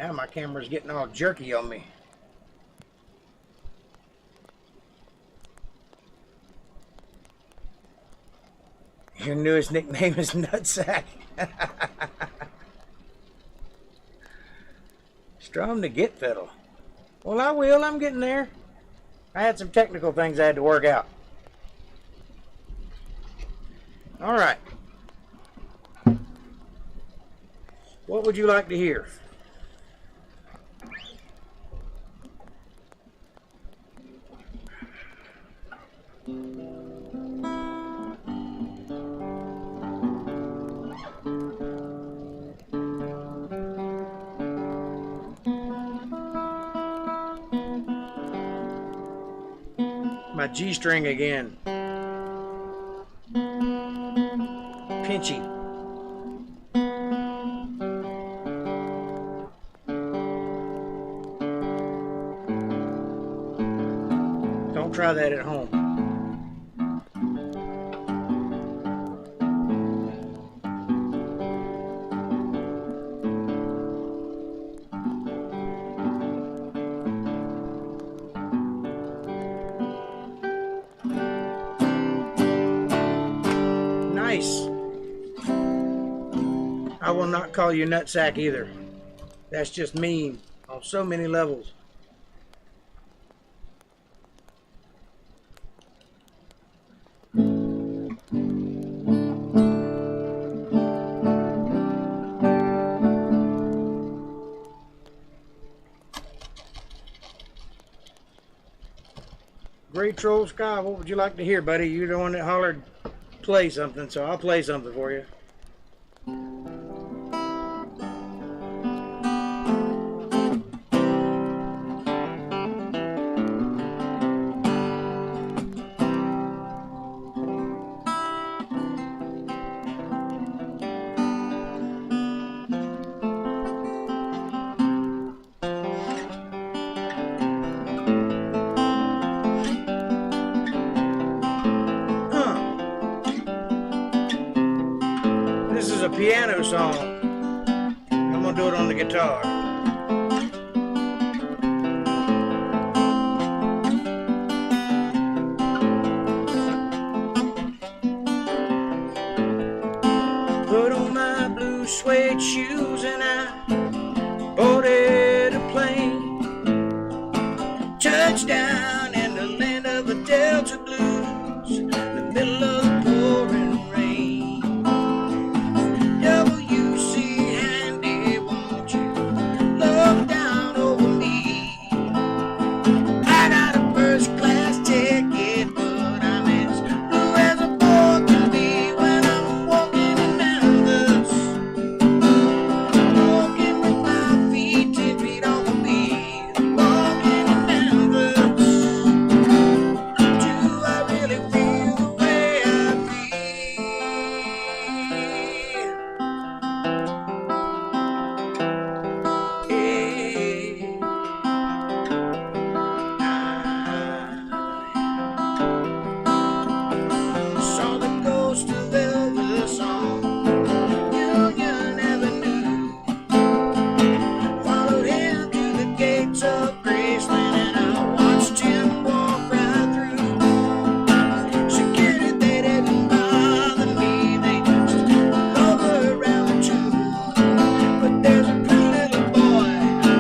Now my camera's getting all jerky on me. Your newest nickname is Nutsack. Strum to get fiddle. Well, I will. I'm getting there. I had some technical things I had to work out. All right. What would you like to hear? My G string again. Pinchy. Don't try that at home. I will not call you Nutsack either. That's just mean on so many levels. Great Troll Sky, what would you like to hear, buddy? You're the one that hollered play something, so I'll play something for you. This is a piano song. I'm gonna do it on the guitar. Put on my blue suede shoes and I boarded a plane. Touchdown in the land of the Delta Blues, in the middle of the pouring rain. W.C. Handy, won't you look down over me? I got a first class ticket, but I'm as blue as a boy can be when I'm walking in Memphis. Walking with my feet 10 feet off the beat. Walking in Memphis. Do I really feel the way I feel? Saw the ghost of Elvis on Union Avenue. Followed him to the gates of Graceland and I watched him walk right through. Security, they didn't bother me, they just hover around the tomb. But there's a pretty little boy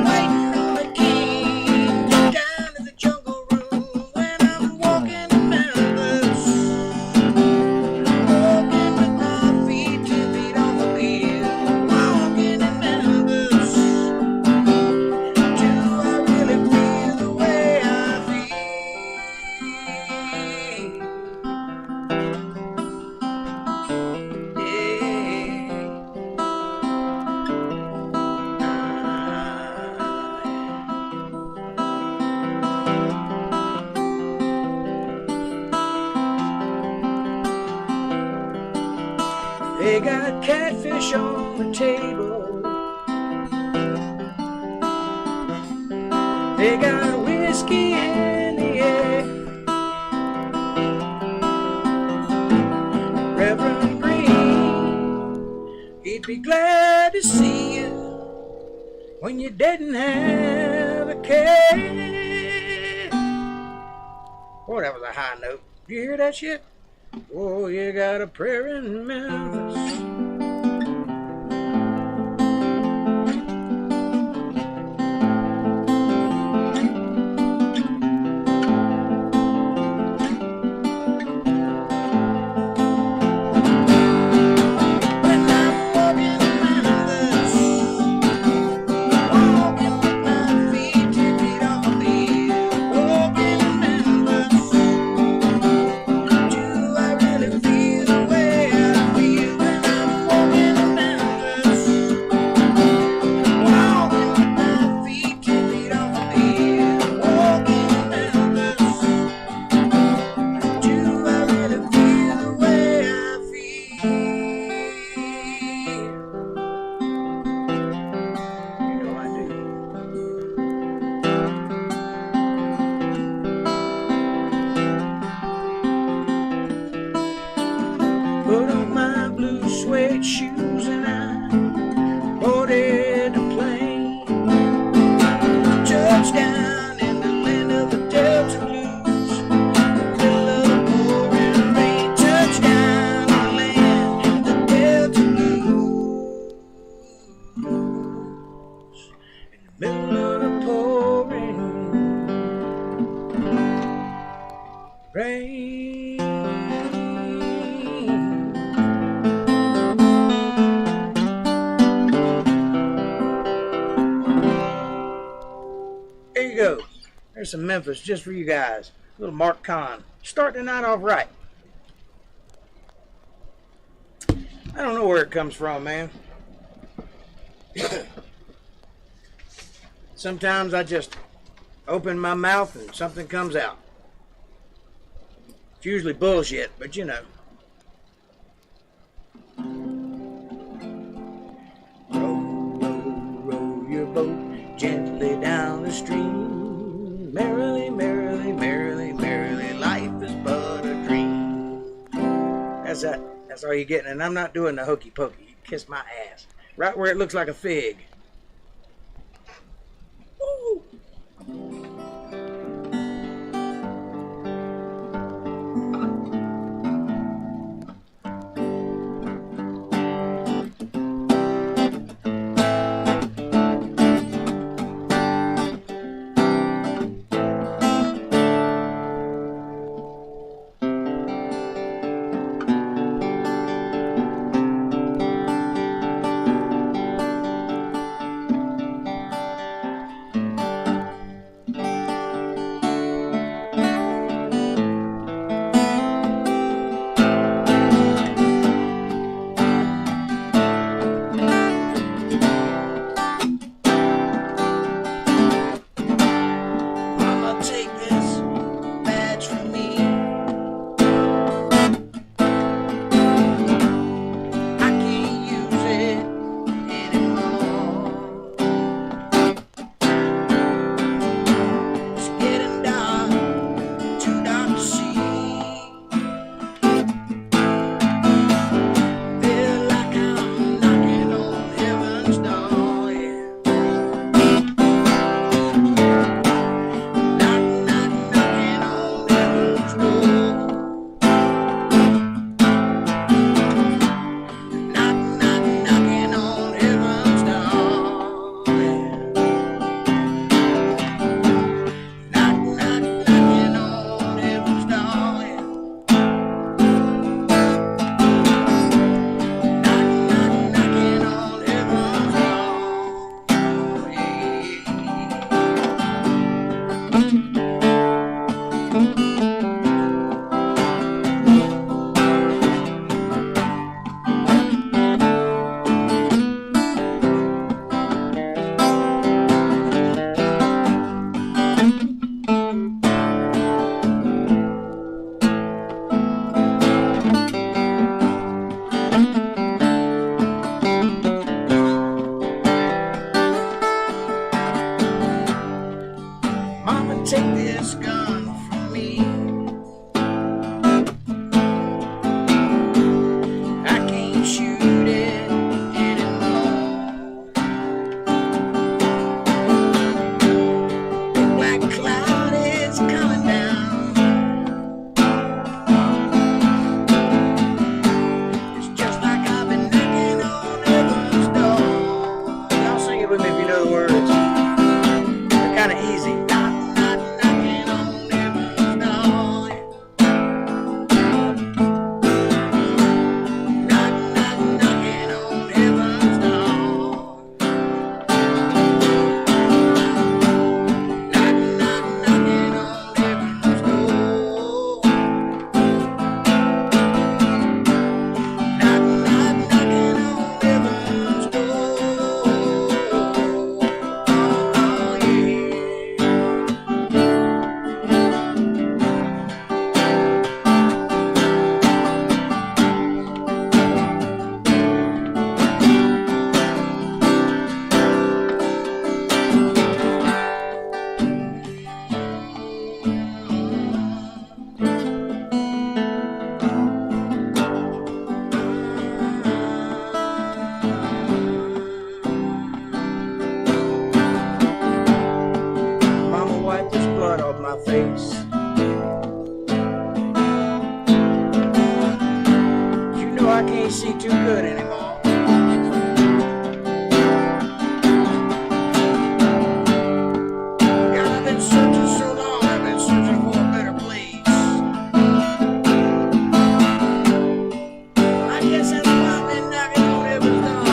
waiting on the king down in the jungle room when I'm walking in Memphis. Walking with my feet 10 feet off the beat. Walking in Memphis. Do I really feel the way I feel? They got catfish on the table. They got whiskey in the air. Reverend Green, he'd be glad to see you when you didn't have a care. Oh, that was a high note. Did you hear that shit? Oh, you got a prayer in Memphis. Put on my blue suede shoes and I boarded a plane. Touchdown in the land of the Delta Blues. Middle of the pouring rain. Touchdown in the land of the Delta Blues. In the middle of the pouring rain. There you go. There's some Memphis just for you guys. A little Mark Kahn. Starting the night off right. I don't know where it comes from, man. Sometimes I just open my mouth and something comes out. It's usually bullshit, but you know. Row, row, row your boat gently down the stream. Merrily, merrily, merrily, merrily, life is but a dream. That's that. That's all you're getting. And I'm not doing the hokey pokey. You kiss my ass. Right where it looks like a fig. Ooh. my face. You know I can't see too good anymore. God, I've been searching so long, I've been searching for a better place. I guess that's why I've been knocking on heaven's door.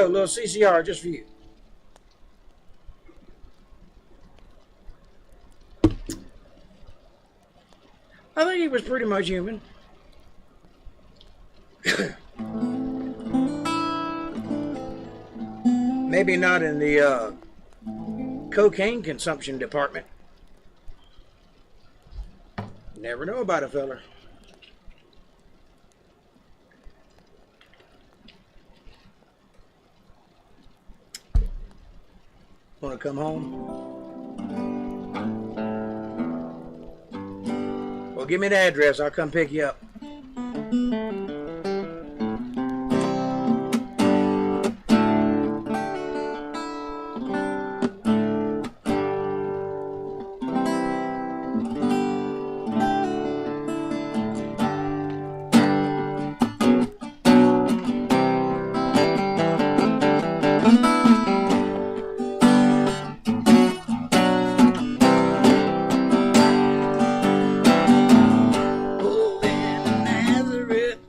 Little CCR just for you. I think he was pretty much human. Maybe not in the cocaine consumption department. Never know about a feller. Want to come home? Well, give me the address. I'll come pick you up. Nazareth.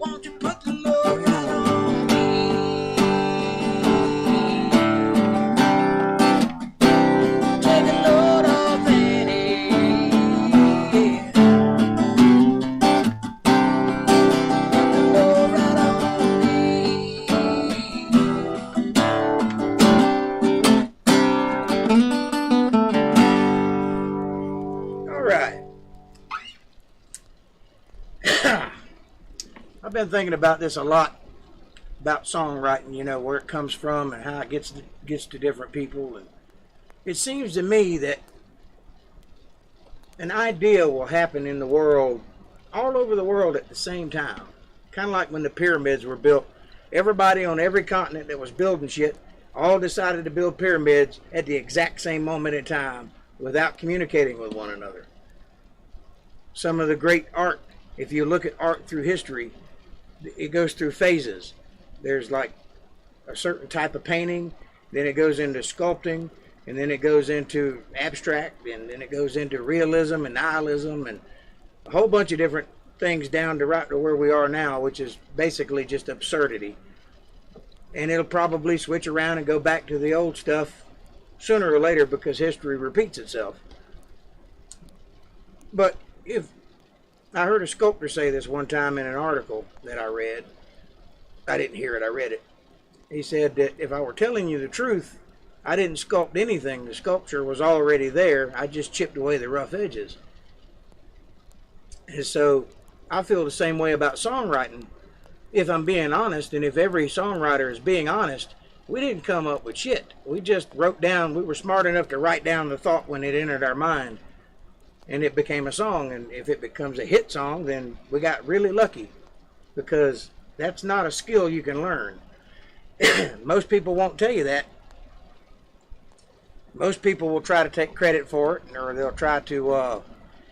won't you put the load right on me? Take a load off Annie. Put the load right on me. All right. I've been thinking about this a lot, about songwriting, you know, where it comes from and how it gets to different people. And it seems to me that an idea will happen in the world, all over the world at the same time. Kind of like when the pyramids were built. Everybody on every continent that was building shit all decided to build pyramids at the exact same moment in time without communicating with one another. Some of the great art, if you look at art through history, it goes through phases. There's like a certain type of painting, then it goes into sculpting, and then it goes into abstract, and then it goes into realism and nihilism, and a whole bunch of different things down to right to where we are now, which is basically just absurdity. And it'll probably switch around and go back to the old stuff sooner or later because history repeats itself. But if I heard a sculptor say this one time in an article that I read. I didn't hear it, I read it. He said that if I were telling you the truth, I didn't sculpt anything. The sculpture was already there. I just chipped away the rough edges. And so I feel the same way about songwriting. If I'm being honest, and if every songwriter is being honest, we didn't come up with shit. We just wrote down, we were smart enough to write down the thought when it entered our mind. And it became a song, and if it becomes a hit song, then we got really lucky, because that's not a skill you can learn. Most people won't tell you that. Most people will try to take credit for it, or they'll try to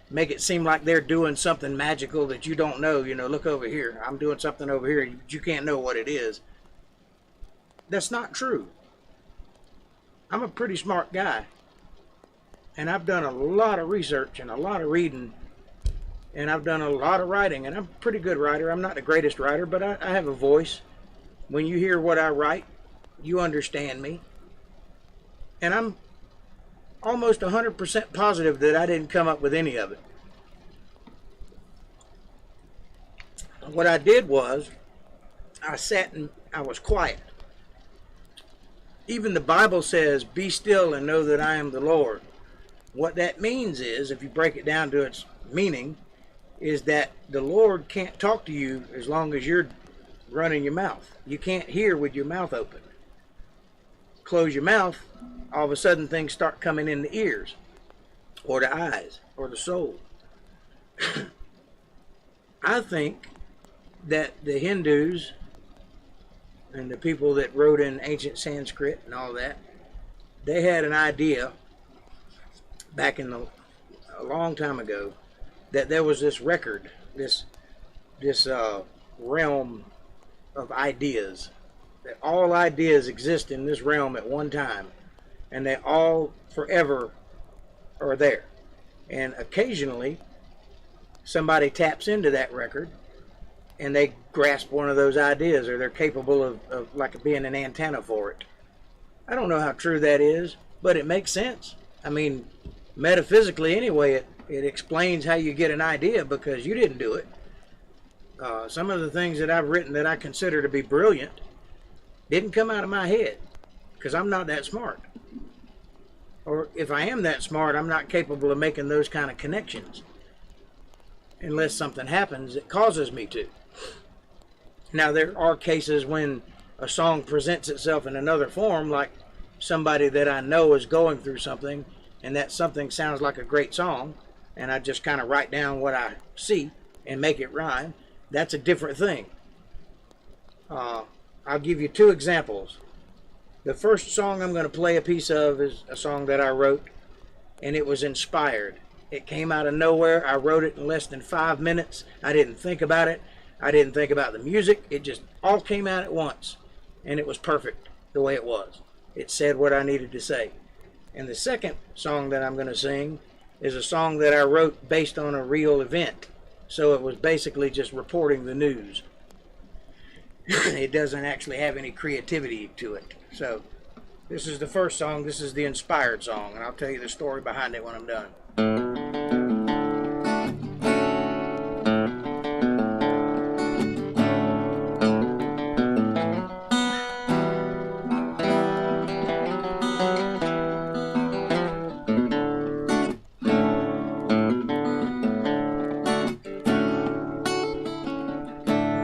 make it seem like they're doing something magical that you don't know. You know, look over here, I'm doing something over here, you can't know what it is. That's not true. I'm a pretty smart guy. And I've done a lot of research and a lot of reading, and I've done a lot of writing, and I'm a pretty good writer. I'm not the greatest writer, but I have a voice. When you hear what I write, you understand me. And I'm almost 100% positive that I didn't come up with any of it. What I did was, I sat and I was quiet. Even the Bible says, "Be still and know that I am the Lord." What that means is, if you break it down to its meaning, is that the Lord can't talk to you as long as you're running your mouth. You can't hear with your mouth open. Close your mouth, all of a sudden things start coming in the ears, or the eyes, or the soul. I think that the Hindus and the people that wrote in ancient Sanskrit and all that, they had an idea back in a long time ago that there was this record, this realm of ideas, that all ideas exist in this realm at one time, and they all forever are there. And occasionally somebody taps into that record and they grasp one of those ideas, or they're capable of like being an antenna for it. I don't know how true that is, but it makes sense. I mean, metaphysically anyway, it explains how you get an idea, because you didn't do it. Some of the things that I've written that I consider to be brilliant didn't come out of my head, because I'm not that smart. Or if I am that smart, I'm not capable of making those kind of connections unless something happens that causes me to. Now, there are cases when a song presents itself in another form, like somebody that I know is going through something, and that something sounds like a great song, and I just kind of write down what I see and make it rhyme. That's a different thing. I'll give you two examples. The first song I'm going to play a piece of is a song that I wrote, and it was inspired. It came out of nowhere. I wrote it in less than 5 minutes. I didn't think about it. I didn't think about the music. It just all came out at once, and it was perfect the way it was. It said what I needed to say. And the second song that I'm going to sing is a song that I wrote based on a real event. So it was basically just reporting the news. it doesn't actually have any creativity to it. So this is the first song. This is the inspired song, and I'll tell you the story behind it when I'm done.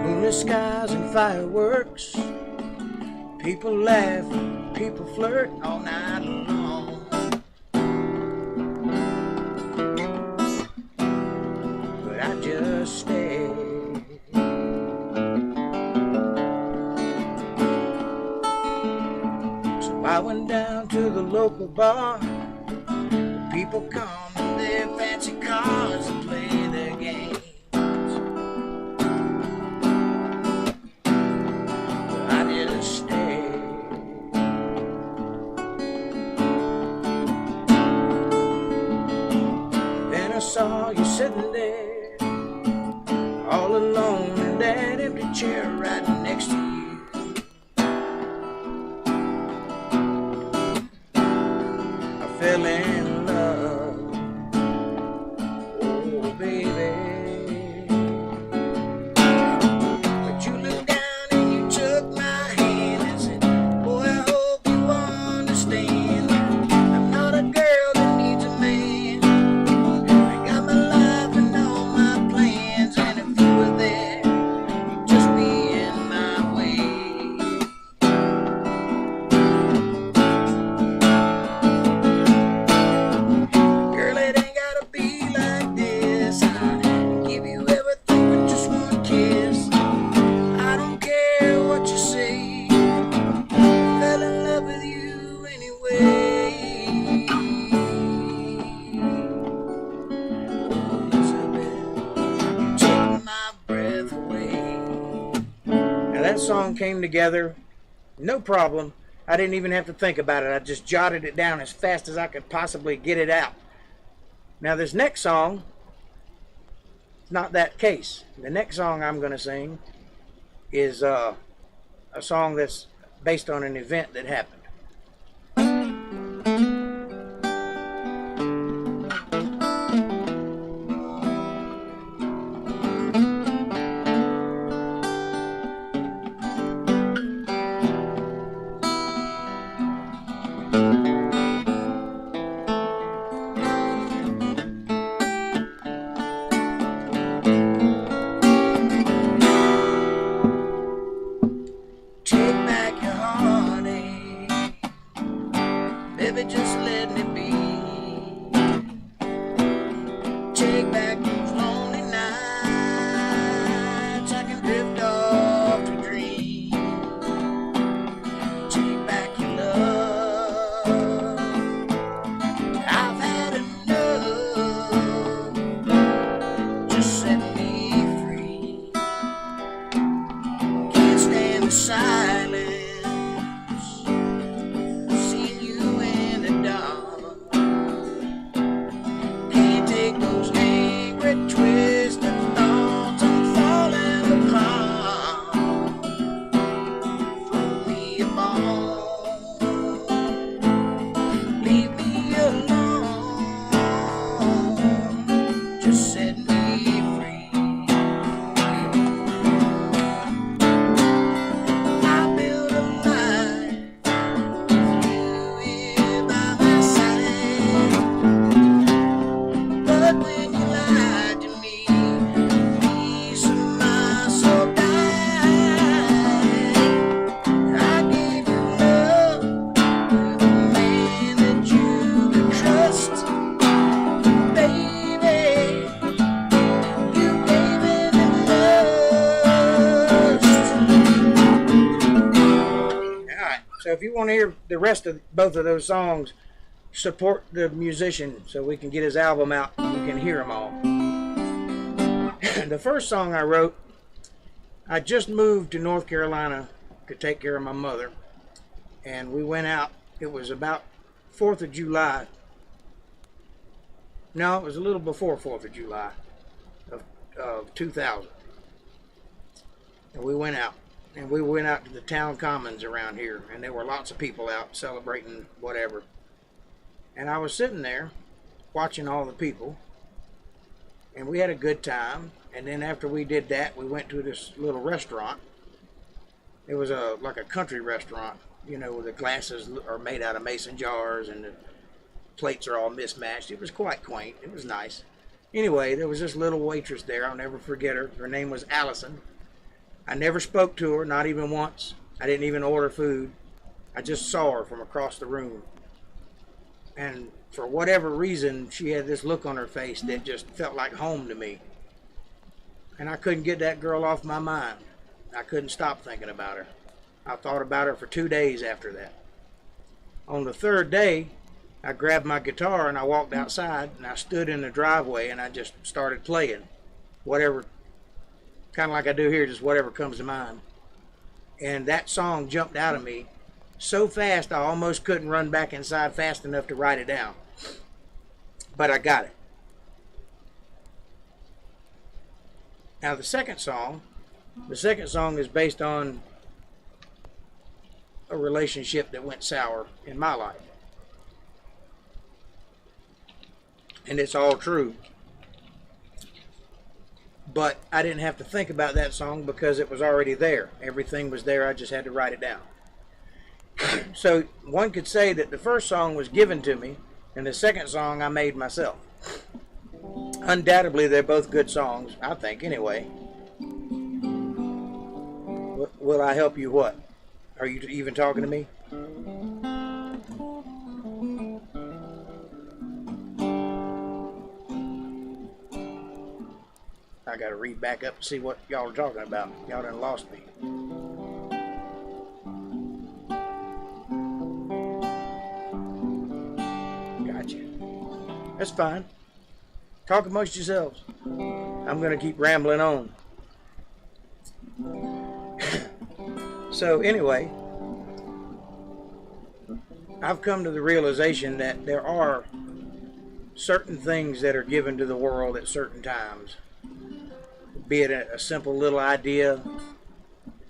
Moonless skies and fireworks, people laugh, people flirt all night long. But I just stay. So I went down to the local bar. The people come in their fancy cars and play their games. But I didn't stay. I saw you sitting there, all alone in that empty chair right next to you. I fell in love, oh baby. But you looked down and you took my hand and said, boy, I hope you understand, I'm not a girl that needs a man. That song came together, no problem. I didn't even have to think about it. I just jotted it down as fast as I could possibly get it out. Now this next song, it's not that case. The next song I'm going to sing is a song that's based on an event that happened. Just let me be. Take back those lonely nights. I can drift off to dream. Take back your love. I've had enough. Just set me free. Can't stand the silence. So if you want to hear the rest of both of those songs, support the musician so we can get his album out and you can hear them all. The first song I wrote, I just moved to North Carolina to take care of my mother, and we went out. It was about 4th of July. No, it was a little before 4th of July of 2000. And we went out. and we went out to the town commons around here, and there were lots of people out celebrating whatever. And I was sitting there watching all the people, and we had a good time. And then after we did that, we went to this little restaurant. It was like a country restaurant, you know, where the glasses are made out of mason jars and the plates are all mismatched. It was quite quaint. It was nice. Anyway, there was this little waitress there. I'll never forget her. Her name was Allison. I never spoke to her, not even once. I didn't even order food. I just saw her from across the room. And for whatever reason, she had this look on her face that just felt like home to me. And I couldn't get that girl off my mind. I couldn't stop thinking about her. I thought about her for 2 days after that. On the third day, I grabbed my guitar and I walked outside and I stood in the driveway and I just started playing whatever, kind of like I do here, just whatever comes to mind. And that song jumped out of me so fast I almost couldn't run back inside fast enough to write it down. But I got it. Now the second song is based on a relationship that went sour in my life. And it's all true. But I didn't have to think about that song because it was already there. Everything was there. I just had to write it down. So one could say that the first song was given to me and the second song I made myself. Undoubtedly, they're both good songs, I think, anyway. Will I help you what? Are you even talking to me? I gotta read back up and see what y'all are talking about. Y'all done lost me. Gotcha. That's fine. Talk amongst yourselves. I'm gonna keep rambling on. So anyway, I've come to the realization that there are certain things that are given to the world at certain times, be it a simple little idea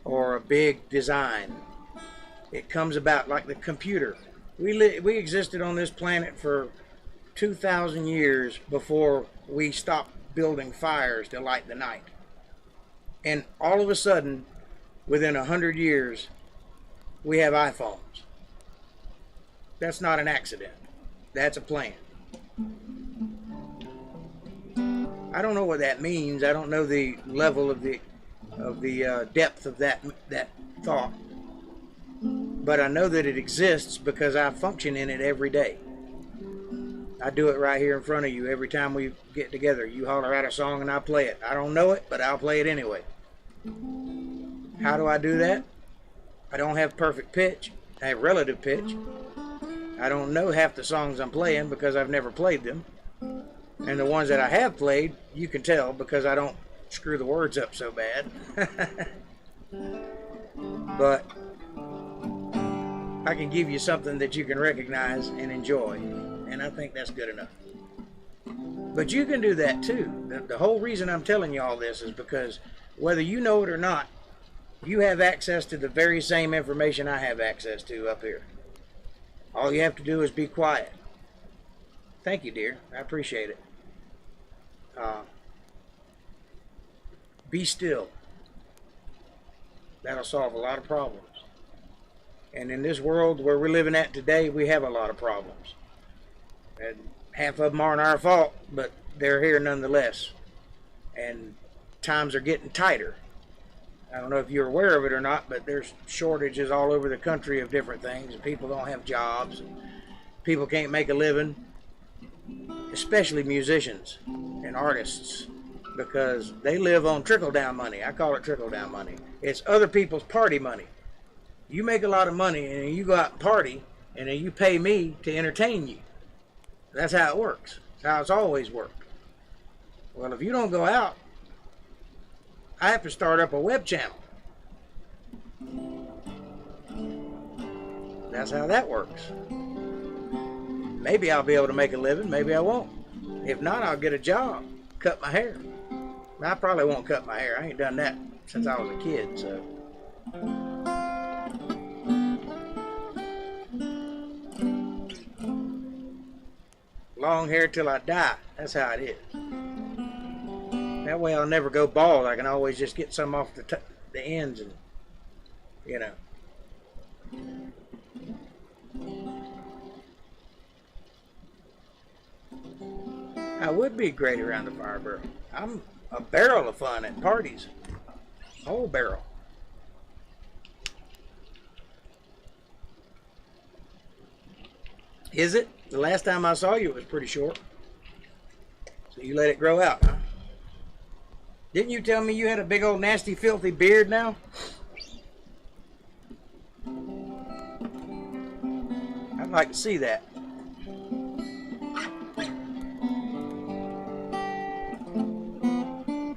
or a big design. It comes about like the computer. We existed on this planet for 2,000 years before we stopped building fires to light the night. And all of a sudden, within 100 years, we have iPhones. That's not an accident. That's a plan. I don't know what that means. I don't know the level of the depth of that thought. But I know that it exists because I function in it every day. I do it right here in front of you every time we get together. You holler out a song and I play it. I don't know it, but I'll play it anyway. How do I do that? I don't have perfect pitch. I have relative pitch. I don't know half the songs I'm playing because I've never played them. And the ones that I have played, you can tell because I don't screw the words up so bad. But I can give you something that you can recognize and enjoy. And I think that's good enough. But you can do that too. The whole reason I'm telling you all this is because whether you know it or not, you have access to the very same information I have access to up here. All you have to do is be quiet. Thank you, dear. I appreciate it. Be still. That'll solve a lot of problems. And in this world where we're living at today, we have a lot of problems. And half of them aren't our fault, but they're here nonetheless. And times are getting tighter. I don't know if you're aware of it or not, but there's shortages all over the country of different things. And people don't have jobs. And people can't make a living, especially musicians and artists, because they live on trickle-down money. I call it trickle-down money. It's other people's party money. You make a lot of money and you go out and party, and then you pay me to entertain you. That's how it works. That's how it's always worked. Well, if you don't go out, I have to start up a web channel. That's how that works. Maybe I'll be able to make a living, maybe I won't. If not, I'll get a job, cut my hair. I probably won't cut my hair. I ain't done that since I was a kid, so Long hair till I die. That's how it is. That way I'll never go bald. I can always just get some off the ends and, you know. I would be great around the fire barrel. I'm a barrel of fun at parties. Whole barrel. Is it? The last time I saw you, it was pretty short. So you let it grow out, huh? Didn't you tell me you had a big old nasty filthy beard now? I'd like to see that.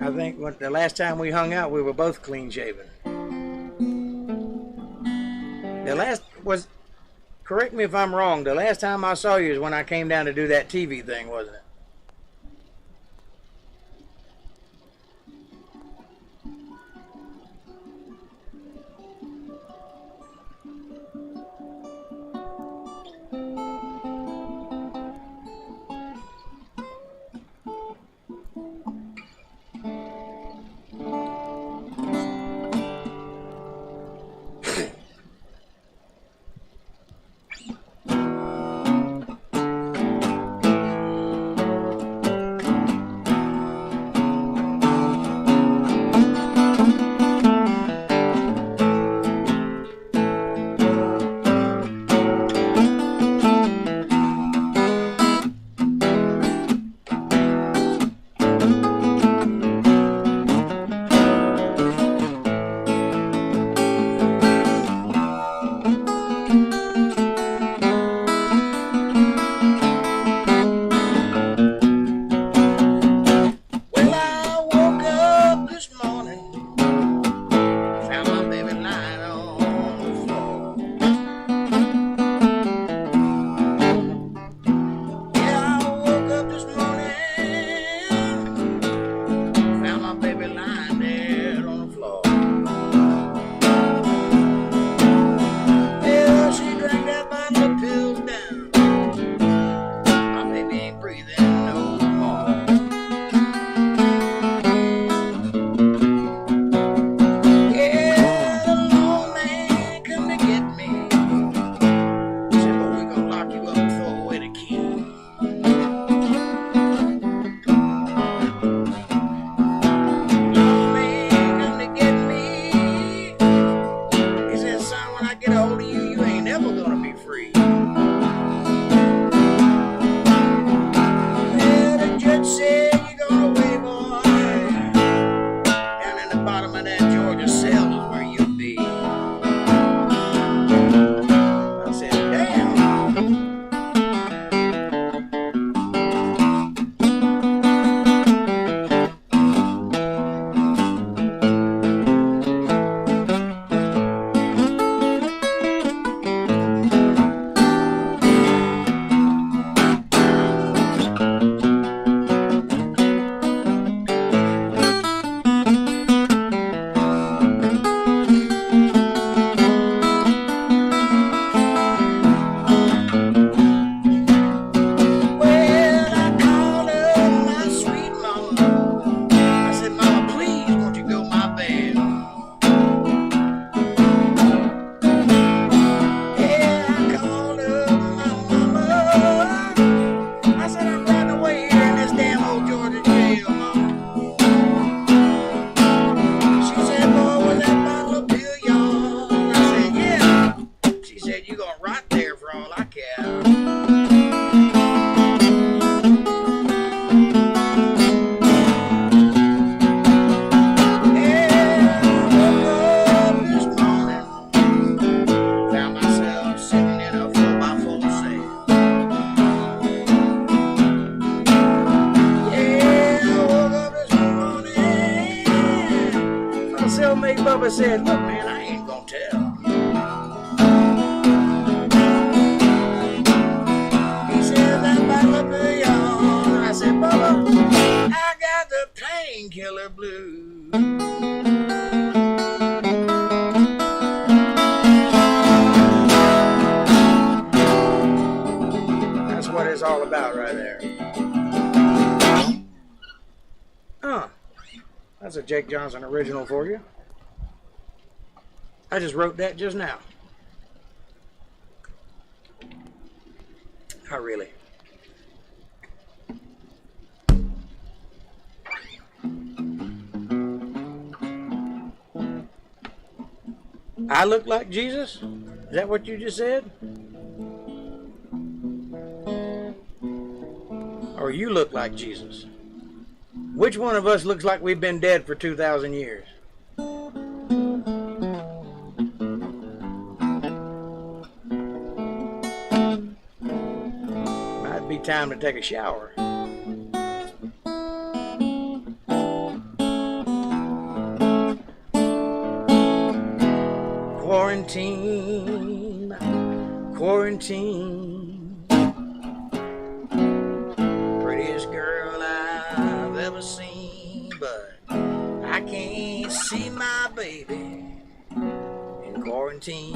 I think the last time we hung out, we were both clean shaven. The last was, correct me if I'm wrong, the last time I saw you is when I came down to do that TV thing, wasn't it? Bubba said, look, man, I ain't gonna tell. He said, that bottle of y'all. I said, Bubba, I got the painkiller blues. a Jake Johnson original for you. I just wrote that just now. Not really. I look like Jesus? Is that what you just said? Or you look like Jesus? Which one of us looks like we've been dead for 2,000 years? Might be time to take a shower. Quarantine, quarantine. Prettiest girl I've ever seen, but I can't see my baby in quarantine.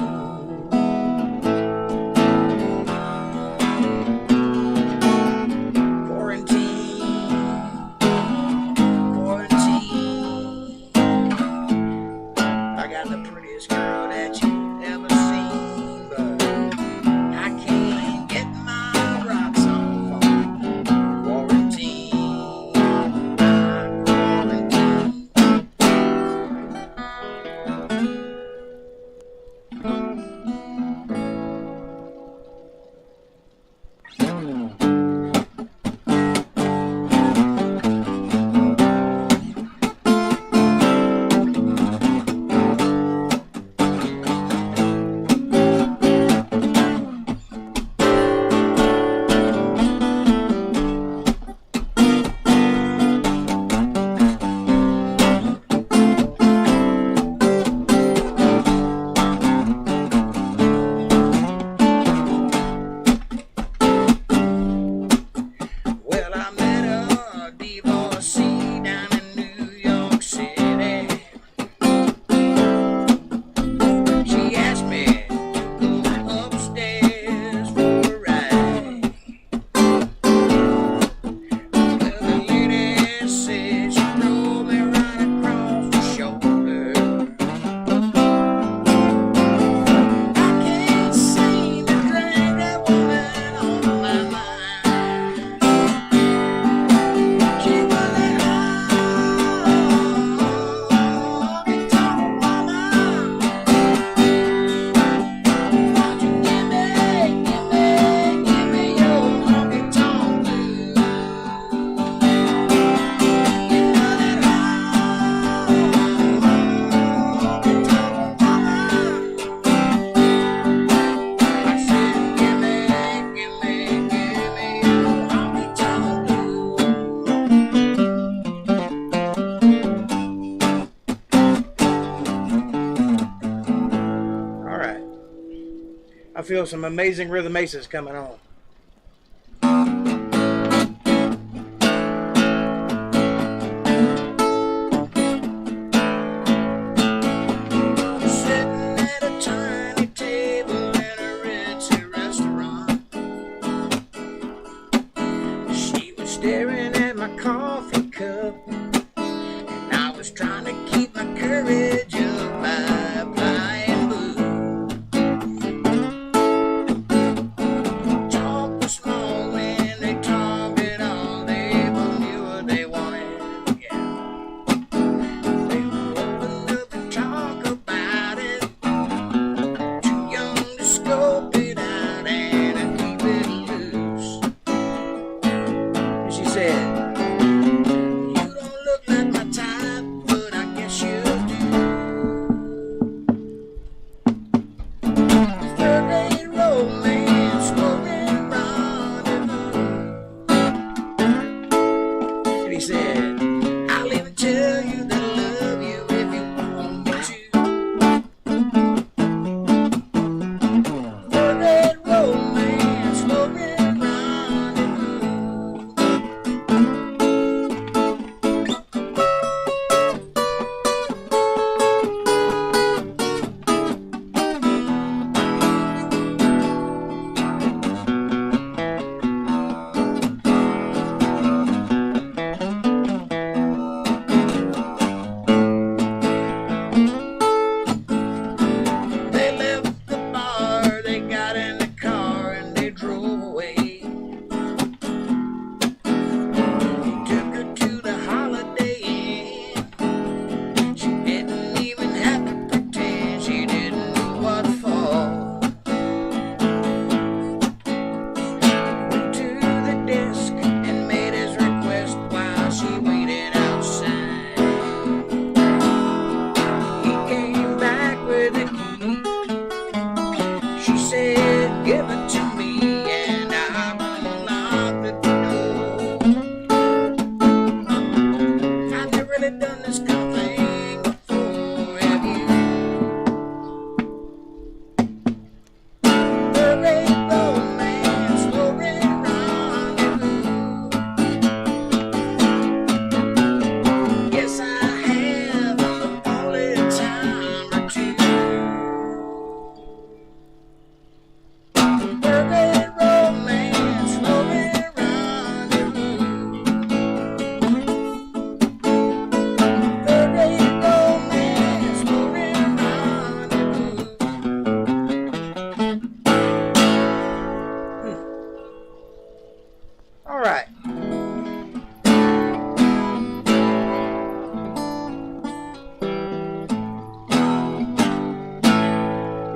I feel some amazing rhythm aces coming on. Sitting at a tiny table in a ritzy restaurant, she was staring at my coffee cup, and I was trying to keep my courage up by applying blue.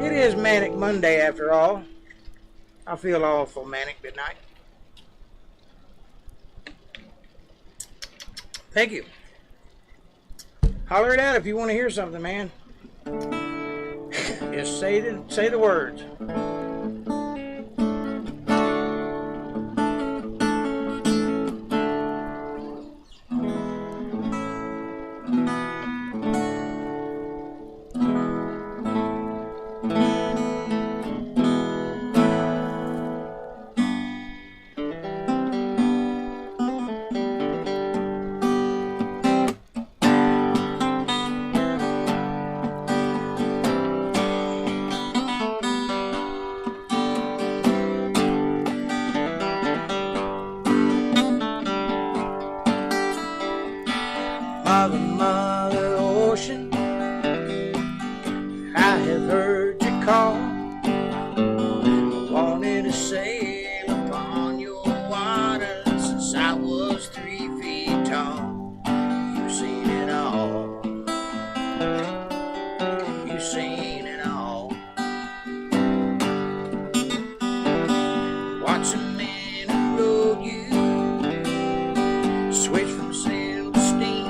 It is Manic Monday after all. I feel awful manic tonight. Thank you. Holler it out if you want to hear something, man. Just say the words. Mother ocean, I have heard you call. I wanted to sail upon your waters since I was 3 feet tall. You've seen it all. You've seen it all. Watch a man who rode you switch from sail to steam.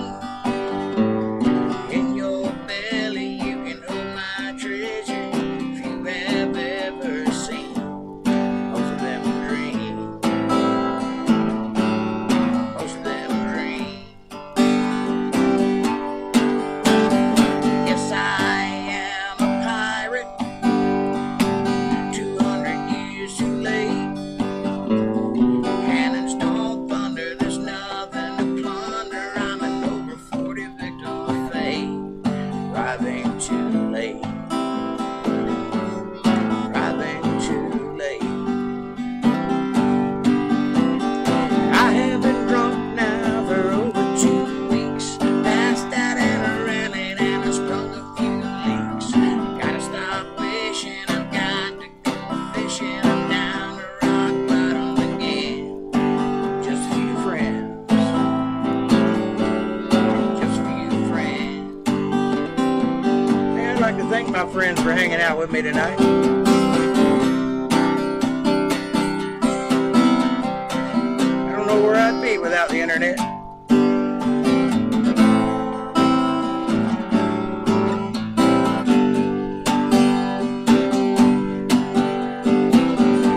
I'd like to thank my friends for hanging out with me tonight. I don't know where I'd be without the internet.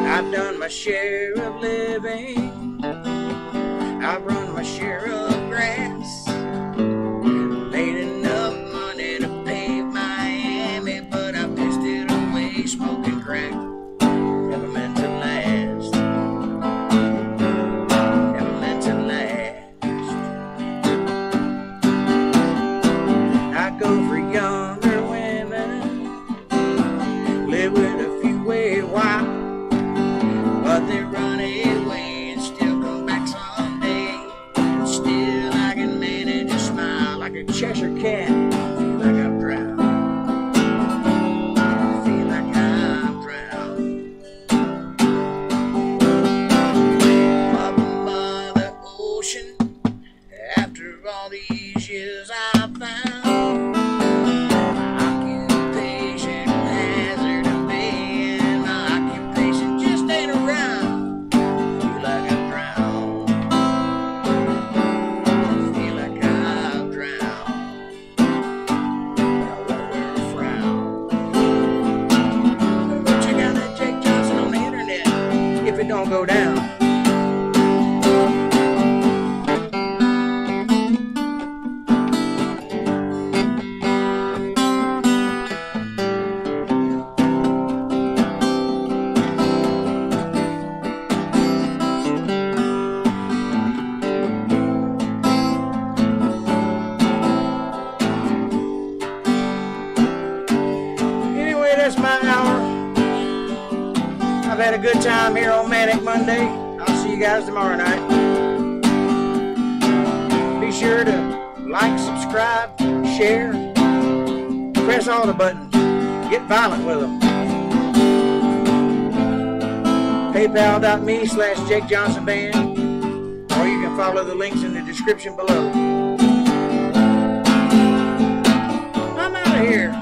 I've done my share of living. I've run my share of grass. Made enough money to pave Miami, but I pissed it away smoking crack. Never meant to last. Never meant to last. I go for younger women, live with a few way wild, but they run away and still come back someday. Still I can manage to smile like a Cheshire cat. Feel like I'm drowned. Feel like I'm drowned. Mother ocean, after all these years I found my occupation hazard of being. My occupation just ain't around. Feel like I'm drowned. Feel like I'm drowned. I wanna wear a frown. Go check out that Jake Johnson on the internet if it don't go down. Anyway, that's my hour. I've had a good time here on Manic Monday. I'll see you guys tomorrow night. Be sure to like, subscribe, share, press all the buttons. Get violent with them. PayPal.me/Jake Johnson Band, or you can follow the links in the description below. I'm out of here.